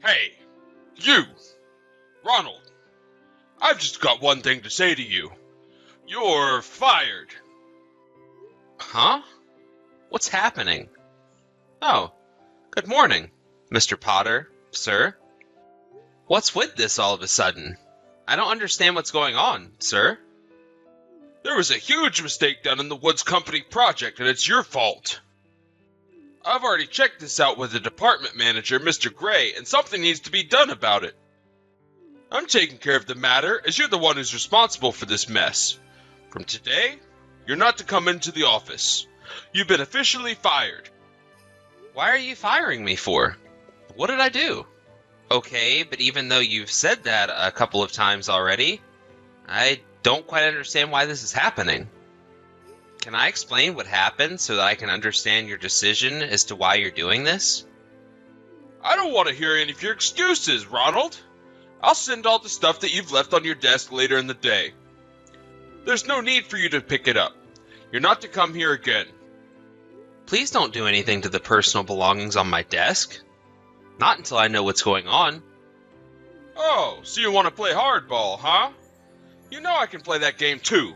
Hey, you, Ronald, I've just got one thing to say to you. You're fired. Huh? What's happening? Oh, good morning, Mr. Potter, sir. What's with this all of a sudden? I don't understand what's going on, sir. There was a huge mistake done in the Woods Company project, and it's your fault. I've already checked this out with the department manager, Mr. Gray, and something needs to be done about it. I'm taking care of the matter, as you're the one who's responsible for this mess. From today, you're not to come into the office. You've been officially fired. Why are you firing me for? What did I do? Okay, but even though you've said that a couple of times already, I don't quite understand why this is happening. Can I explain what happened so that I can understand your decision as to why you're doing this? I don't want to hear any of your excuses, Ronald. I'll send all the stuff that you've left on your desk later in the day. There's no need for you to pick it up. You're not to come here again. Please don't do anything to the personal belongings on my desk. Not until I know what's going on. Oh, so you want to play hardball, huh? You know I can play that game too.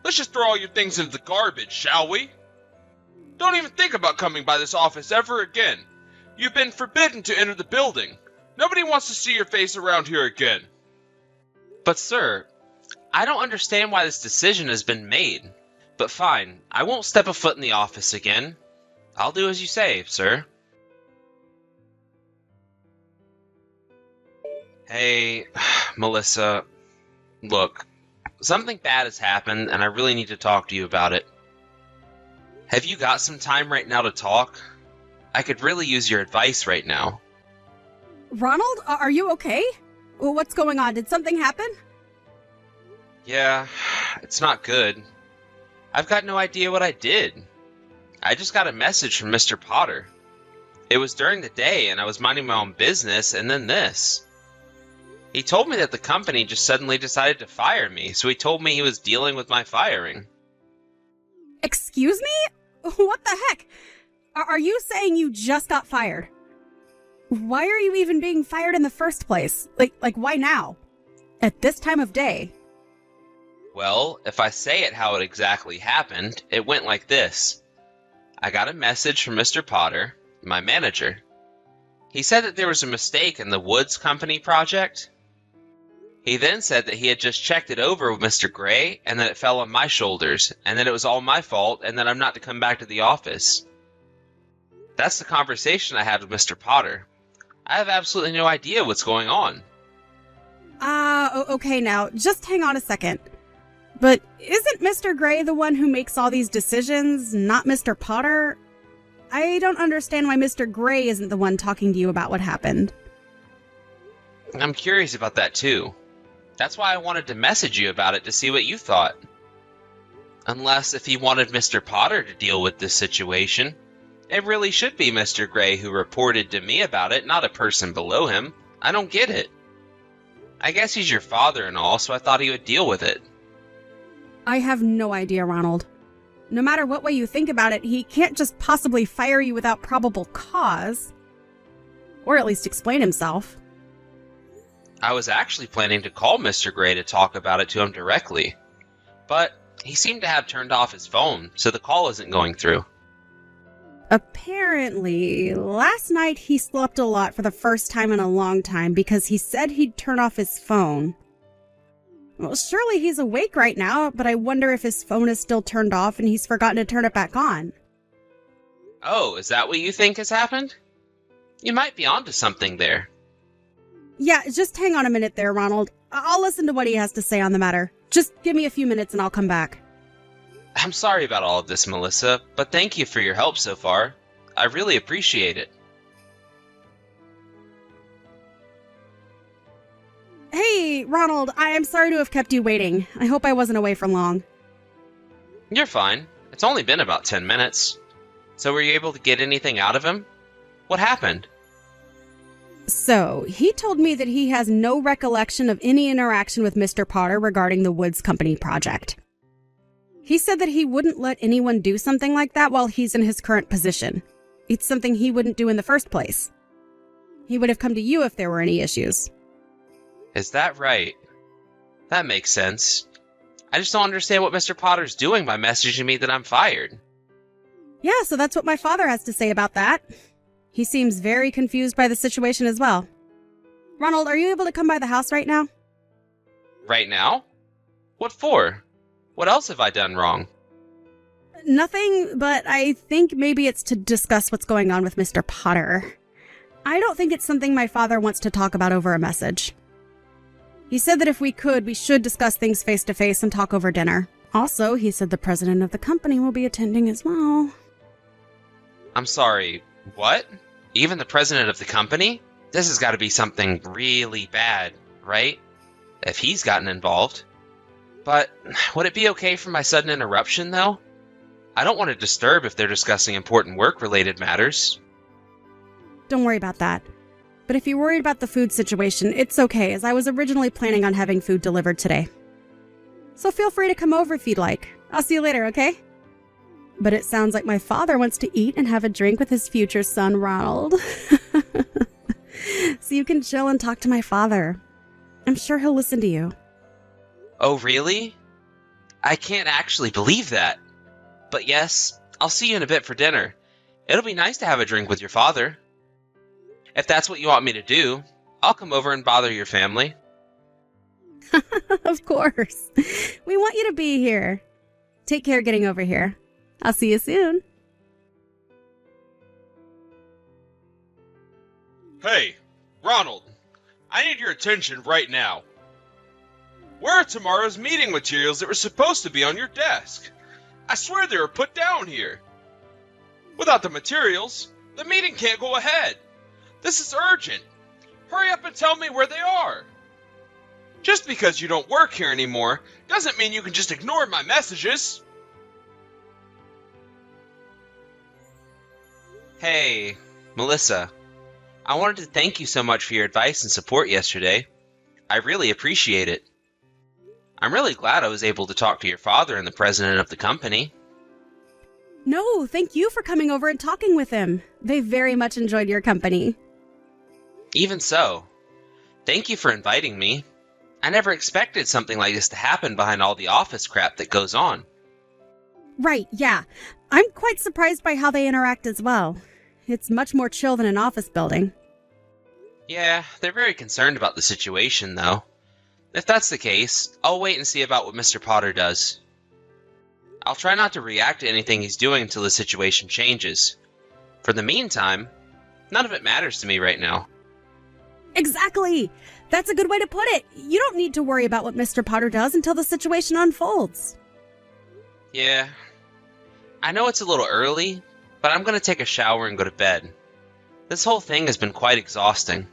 Let's just throw all your things into the garbage, shall we? Don't even think about coming by this office ever again. You've been forbidden to enter the building. Nobody wants to see your face around here again. But sir, I don't understand why this decision has been made. But fine, I won't step a foot in the office again. I'll do as you say, sir. Hey, Melissa, look, something bad has happened and I really need to talk to you about it. Have you got some time right now to talk? I could really use your advice right now. Ronald, are you okay? What's going on? Did something happen? Yeah, it's not good. I've got no idea what I did. I just got a message from Mr. Potter. It was during the day and I was minding my own business and then this. He told me that the company just suddenly decided to fire me, so he told me he was dealing with my firing. Excuse me? What the heck? Are you saying you just got fired? Why are you even being fired in the first place? Like why now? At this time of day? Well, if I say it how it exactly happened, it went like this. I got a message from Mr. Potter, my manager. He said that there was a mistake in the Woods Company project. He then said that he had just checked it over with Mr. Gray and that it fell on my shoulders and that it was all my fault and that I'm not to come back to the office. That's the conversation I had with Mr. Potter. I have absolutely no idea what's going on. Okay now, just hang on a second. But isn't Mr. Gray the one who makes all these decisions, not Mr. Potter? I don't understand why Mr. Gray isn't the one talking to you about what happened. I'm curious about that too. That's why I wanted to message you about it to see what you thought. Unless if he wanted Mr. Potter to deal with this situation, it really should be Mr. Gray who reported to me about it, not a person below him. I don't get it. I guess he's your father and all, so I thought he would deal with it. I have no idea, Ronald. No matter what way you think about it, he can't just possibly fire you without probable cause. Or at least explain himself. I was actually planning to call Mr. Gray to talk about it to him directly. But he seemed to have turned off his phone, so the call isn't going through. Apparently, last night he slept a lot for the first time in a long time because he said he'd turn off his phone. Well, surely he's awake right now, but I wonder if his phone is still turned off and he's forgotten to turn it back on. Oh, is that what you think has happened? You might be onto something there. Yeah, just hang on a minute there, Ronald. I'll listen to what he has to say on the matter. Just give me a few minutes and I'll come back. I'm sorry about all of this, Melissa, but thank you for your help so far. I really appreciate it. Hey, Ronald, I'm sorry to have kept you waiting. I hope I wasn't away for long. You're fine. It's only been about 10 minutes. So were you able to get anything out of him? What happened? So, he told me that he has no recollection of any interaction with Mr. Potter regarding the Woods Company project. He said that he wouldn't let anyone do something like that while he's in his current position. It's something he wouldn't do in the first place. He would have come to you if there were any issues. Is that right? That makes sense. I just don't understand what Mr. Potter's doing by messaging me that I'm fired. Yeah, so that's what my father has to say about that. He seems very confused by the situation as well. Ronald, are you able to come by the house right now? Right now? What for? What else have I done wrong? Nothing, but I think maybe it's to discuss what's going on with Mr. Potter. I don't think it's something my father wants to talk about over a message. He said that if we could, we should discuss things face to face and talk over dinner. Also, he said the president of the company will be attending as well. I'm sorry, what? Even the president of the company? This has got to be something really bad, right? If he's gotten involved. But would it be okay for my sudden interruption, though? I don't want to disturb if they're discussing important work-related matters. Don't worry about that. But if you're worried about the food situation, it's okay, as I was originally planning on having food delivered today. So feel free to come over if you'd like. I'll see you later, okay? But it sounds like my father wants to eat and have a drink with his future son, Ronald. So you can chill and talk to my father. I'm sure he'll listen to you. Oh, really? I can't actually believe that. But yes, I'll see you in a bit for dinner. It'll be nice to have a drink with your father. If that's what you want me to do, I'll come over and bother your family. Of course. We want you to be here. Take care getting over here. I'll see you soon. Hey, Ronald, I need your attention right now. Where are tomorrow's meeting materials that were supposed to be on your desk? I swear they were put down here. Without the materials, the meeting can't go ahead. This is urgent. Hurry up and tell me where they are. Just because you don't work here anymore doesn't mean you can just ignore my messages. Hey, Melissa. I wanted to thank you so much for your advice and support yesterday. I really appreciate it. I'm really glad I was able to talk to your father and the president of the company. No, thank you for coming over and talking with him. They very much enjoyed your company. Even so, thank you for inviting me. I never expected something like this to happen behind all the office crap that goes on. Right, yeah. I'm quite surprised by how they interact as well. It's much more chill than an office building. Yeah, they're very concerned about the situation, though. If that's the case, I'll wait and see about what Mr. Potter does. I'll try not to react to anything he's doing until the situation changes. For the meantime, none of it matters to me right now. Exactly! That's a good way to put it. You don't need to worry about what Mr. Potter does until the situation unfolds. Yeah, I know it's a little early, but I'm going to take a shower and go to bed. This whole thing has been quite exhausting.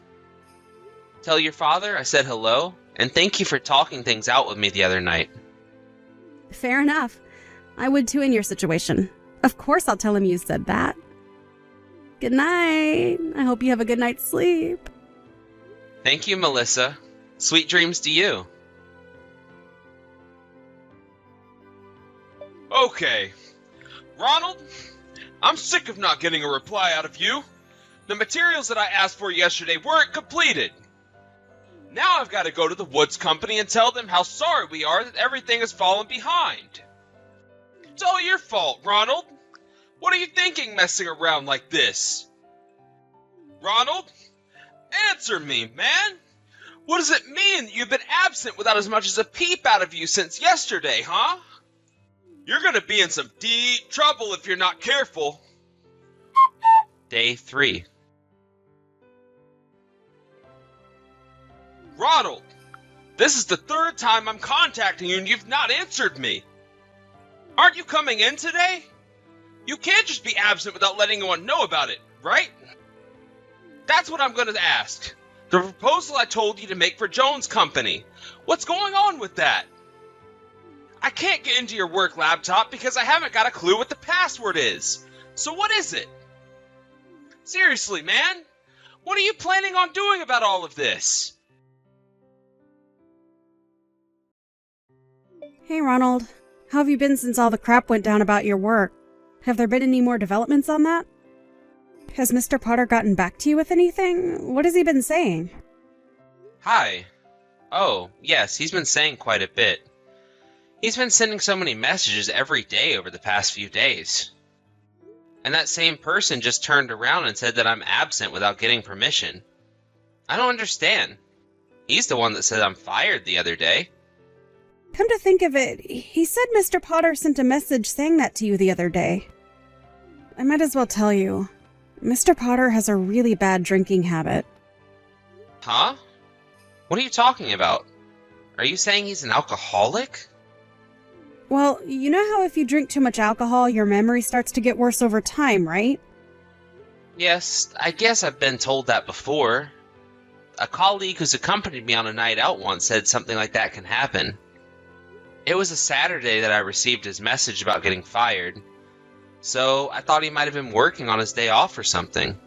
Tell your father I said hello, and thank you for talking things out with me the other night. Fair enough. I would too in your situation. Of course I'll tell him you said that. Good night. I hope you have a good night's sleep. Thank you, Melissa. Sweet dreams to you. Okay. Ronald, I'm sick of not getting a reply out of you. The materials that I asked for yesterday weren't completed. Now I've got to go to the Woods Company and tell them how sorry we are that everything has fallen behind. It's all your fault, Ronald. What are you thinking messing around like this? Ronald? Answer me, man! What does it mean that you've been absent without as much as a peep out of you since yesterday, huh? You're gonna be in some deep trouble if you're not careful. Day 3. Ronald! This is the third time I'm contacting you and you've not answered me. Aren't you coming in today? You can't just be absent without letting anyone know about it, right? That's what I'm gonna ask. The proposal I told you to make for Jones Company. What's going on with that? I can't get into your work laptop because I haven't got a clue what the password is. So what is it? Seriously, man? What are you planning on doing about all of this? Hey, Ronald. How have you been since all the crap went down about your work? Have there been any more developments on that? Has Mr. Potter gotten back to you with anything? What has he been saying? Hi. Oh, yes, he's been saying quite a bit. He's been sending so many messages every day over the past few days. And that same person just turned around and said that I'm absent without getting permission. I don't understand. He's the one that said I'm fired the other day. Come to think of it, he said Mr. Potter sent a message saying that to you the other day. I might as well tell you, Mr. Potter has a really bad drinking habit. Huh? What are you talking about? Are you saying he's an alcoholic? Well, you know how if you drink too much alcohol, your memory starts to get worse over time, right? Yes, I guess I've been told that before. A colleague who's accompanied me on a night out once said something like that can happen. It was a Saturday that I received his message about getting fired, so I thought he might have been working on his day off or something.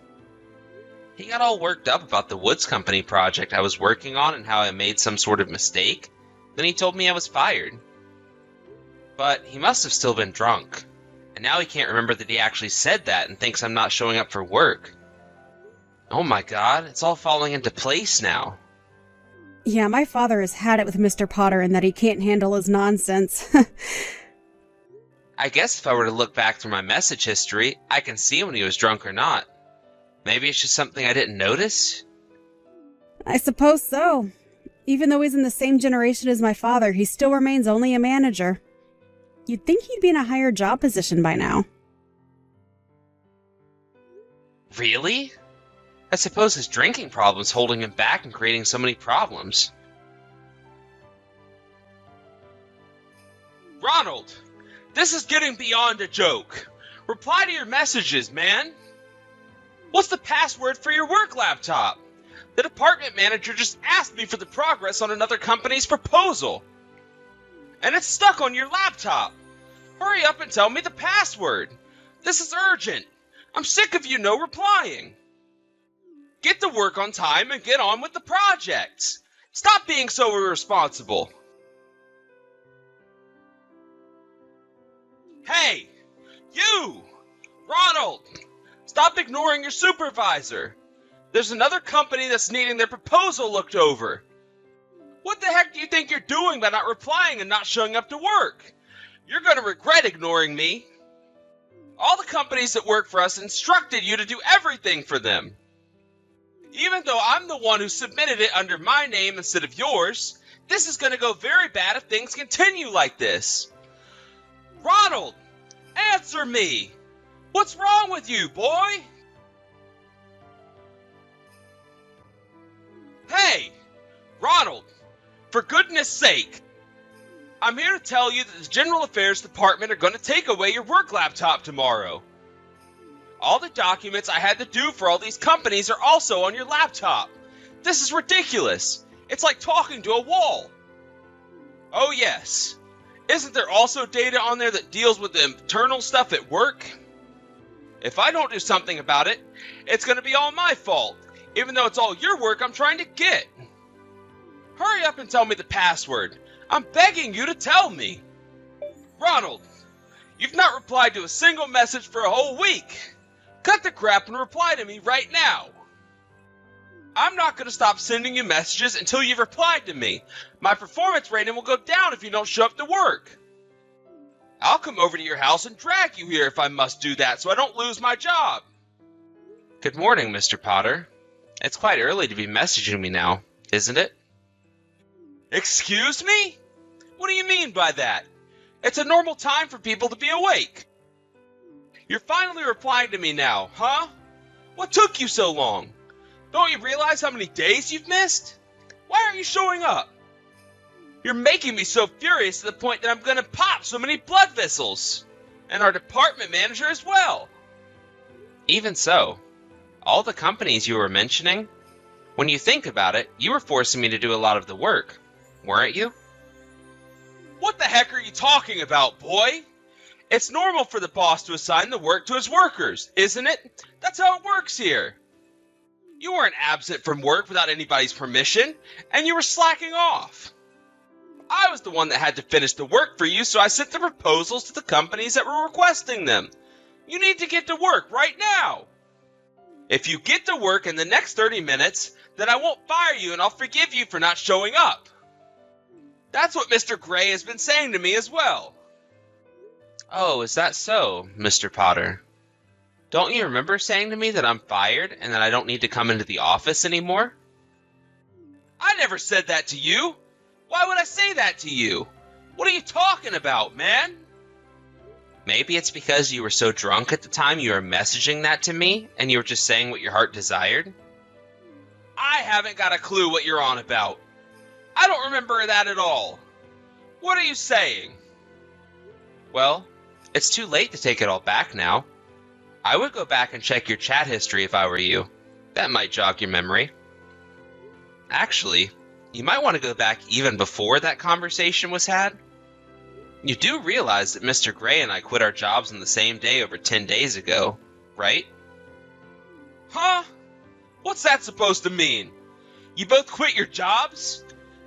He got all worked up about the Woods Company project I was working on and how I made some sort of mistake. Then he told me I was fired. But he must have still been drunk, and now he can't remember that he actually said that and thinks I'm not showing up for work. Oh my god, it's all falling into place now. Yeah, my father has had it with Mr. Potter in that he can't handle his nonsense. I guess if I were to look back through my message history, I can see when he was drunk or not. Maybe it's just something I didn't notice? I suppose so. Even though he's in the same generation as my father, he still remains only a manager. You'd think he'd be in a higher job position by now. Really? I suppose his drinking problem's holding him back and creating so many problems. Ronald, this is getting beyond a joke. Reply to your messages, man. What's the password for your work laptop? The department manager just asked me for the progress on another company's proposal. And it's stuck on your laptop. Hurry up and tell me the password. This is urgent. I'm sick of you no replying. Get to work on time and get on with the project. Stop being so irresponsible. Hey, you! Ronald! Stop ignoring your supervisor. There's another company that's needing their proposal looked over. What the heck do you think you're doing by not replying and not showing up to work? You're going to regret ignoring me. All the companies that work for us instructed you to do everything for them. Even though I'm the one who submitted it under my name instead of yours, this is going to go very bad if things continue like this. Ronald, answer me. What's wrong with you, boy? Hey, Ronald, for goodness sake. I'm here to tell you that the General Affairs Department are going to take away your work laptop tomorrow. All the documents I had to do for all these companies are also on your laptop. This is ridiculous. It's like talking to a wall. Oh yes. Isn't there also data on there that deals with the internal stuff at work? If I don't do something about it, it's going to be all my fault, even though it's all your work I'm trying to get. Hurry up and tell me the password. I'm begging you to tell me. Ronald, you've not replied to a single message for a whole week. Cut the crap and reply to me right now. I'm not going to stop sending you messages until you've replied to me. My performance rating will go down if you don't show up to work. I'll come over to your house and drag you here if I must do that so I don't lose my job. Good morning, Mr. Potter. It's quite early to be messaging me now, isn't it? Excuse me? What do you mean by that? It's a normal time for people to be awake. You're finally replying to me now, huh? What took you so long? Don't you realize how many days you've missed? Why aren't you showing up? You're making me so furious to the point that I'm gonna pop so many blood vessels. And our department manager as well. Even so, all the companies you were mentioning, when you think about it, you were forcing me to do a lot of the work, weren't you? What the heck are you talking about, boy? It's normal for the boss to assign the work to his workers, isn't it? That's how it works here. You weren't absent from work without anybody's permission, and you were slacking off. I was the one that had to finish the work for you, so I sent the proposals to the companies that were requesting them. You need to get to work right now. If you get to work in the next 30 minutes, then I won't fire you and I'll forgive you for not showing up. That's what Mr. Gray has been saying to me as well. Oh, is that so, Mr. Potter? Don't you remember saying to me that I'm fired and that I don't need to come into the office anymore? I never said that to you. Why would I say that to you? What are you talking about, man? Maybe it's because you were so drunk at the time you were messaging that to me and you were just saying what your heart desired? I haven't got a clue what you're on about. I don't remember that at all. What are you saying? Well, it's too late to take it all back now. I would go back and check your chat history if I were you. That might jog your memory. Actually, you might want to go back even before that conversation was had. You do realize that Mr. Gray and I quit our jobs on the same day over 10 days ago, right? Huh? What's that supposed to mean? You both quit your jobs?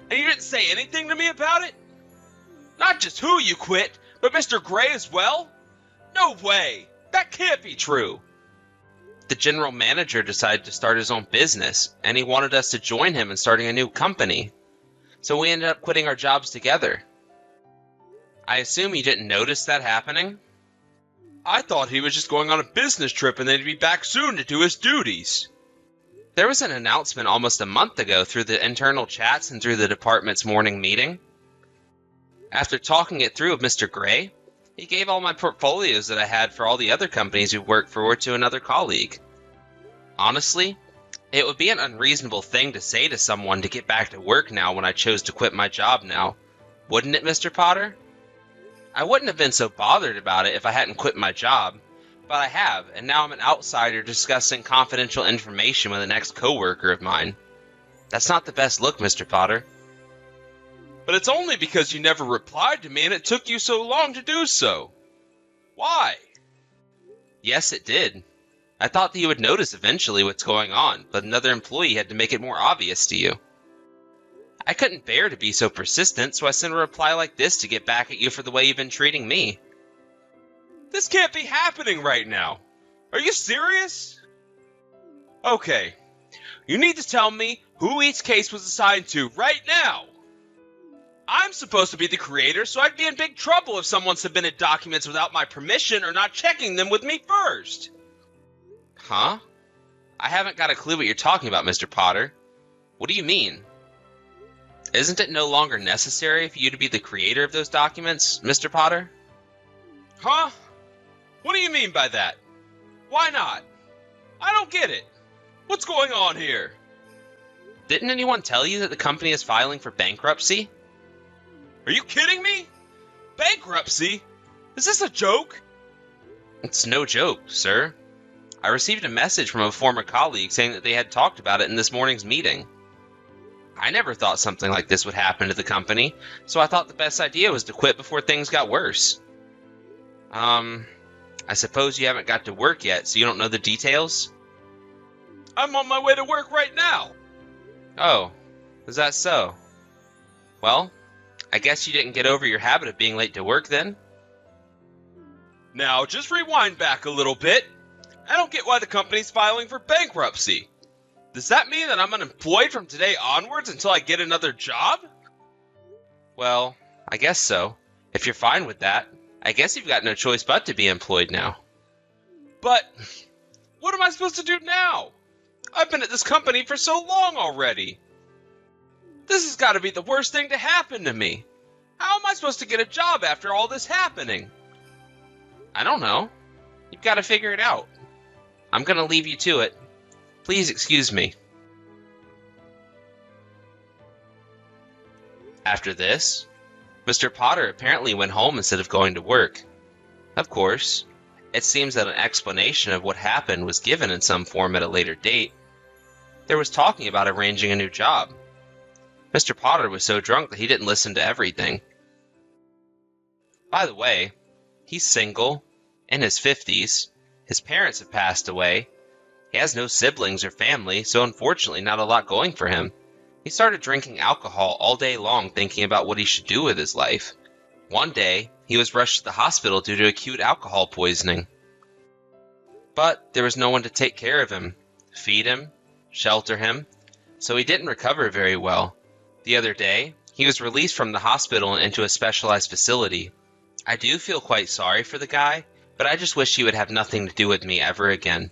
And you didn't say anything to me about it? Not just who you quit, but Mr. Gray as well? No way! That can't be true! The general manager decided to start his own business, and he wanted us to join him in starting a new company. So we ended up quitting our jobs together. I assume you didn't notice that happening? I thought he was just going on a business trip and then he'd be back soon to do his duties. There was an announcement almost a month ago through the internal chats and through the department's morning meeting. After talking it through with Mr. Gray, he gave all my portfolios that I had for all the other companies we worked for to another colleague. Honestly, it would be an unreasonable thing to say to someone to get back to work now when I chose to quit my job now. Wouldn't it, Mr. Potter? I wouldn't have been so bothered about it if I hadn't quit my job, but I have, and now I'm an outsider discussing confidential information with an ex-coworker of mine. That's not the best look, Mr. Potter. But it's only because you never replied to me and it took you so long to do so. Why? Yes, it did. I thought that you would notice eventually what's going on, but another employee had to make it more obvious to you. I couldn't bear to be so persistent, so I sent a reply like this to get back at you for the way you've been treating me. This can't be happening right now. Are you serious? Okay. You need to tell me who each case was assigned to right now. I'm supposed to be the creator, so I'd be in big trouble if someone submitted documents without my permission or not checking them with me first. Huh? I haven't got a clue what you're talking about, Mr. Potter. What do you mean? Isn't it no longer necessary for you to be the creator of those documents, Mr. Potter? Huh? What do you mean by that? Why not? I don't get it. What's going on here? Didn't anyone tell you that the company is filing for bankruptcy? Are you kidding me? Bankruptcy? Is this a joke? It's no joke, sir. I received a message from a former colleague saying that they had talked about it in this morning's meeting. I never thought something like this would happen to the company, so I thought the best idea was to quit before things got worse. I suppose you haven't got to work yet, so you don't know the details? I'm on my way to work right now. Oh, is that so? Well, I guess you didn't get over your habit of being late to work then? Now, just rewind back a little bit. I don't get why the company's filing for bankruptcy. Does that mean that I'm unemployed from today onwards until I get another job? Well, I guess so. If you're fine with that, I guess you've got no choice but to be employed now. But what am I supposed to do now? I've been at this company for so long already. This has got to be the worst thing to happen to me. How am I supposed to get a job after all this happening? I don't know. You've got to figure it out. I'm going to leave you to it. Please excuse me. After this, Mr. Potter apparently went home instead of going to work. Of course, it seems that an explanation of what happened was given in some form at a later date. There was talking about arranging a new job. Mr. Potter was so drunk that he didn't listen to everything. By the way, he's single, in his 50s, his parents have passed away, he has no siblings or family, so unfortunately not a lot going for him. He started drinking alcohol all day long thinking about what he should do with his life. One day, he was rushed to the hospital due to acute alcohol poisoning. But there was no one to take care of him, feed him, shelter him, so he didn't recover very well. The other day, he was released from the hospital and into a specialized facility. I do feel quite sorry for the guy, but I just wish he would have nothing to do with me ever again.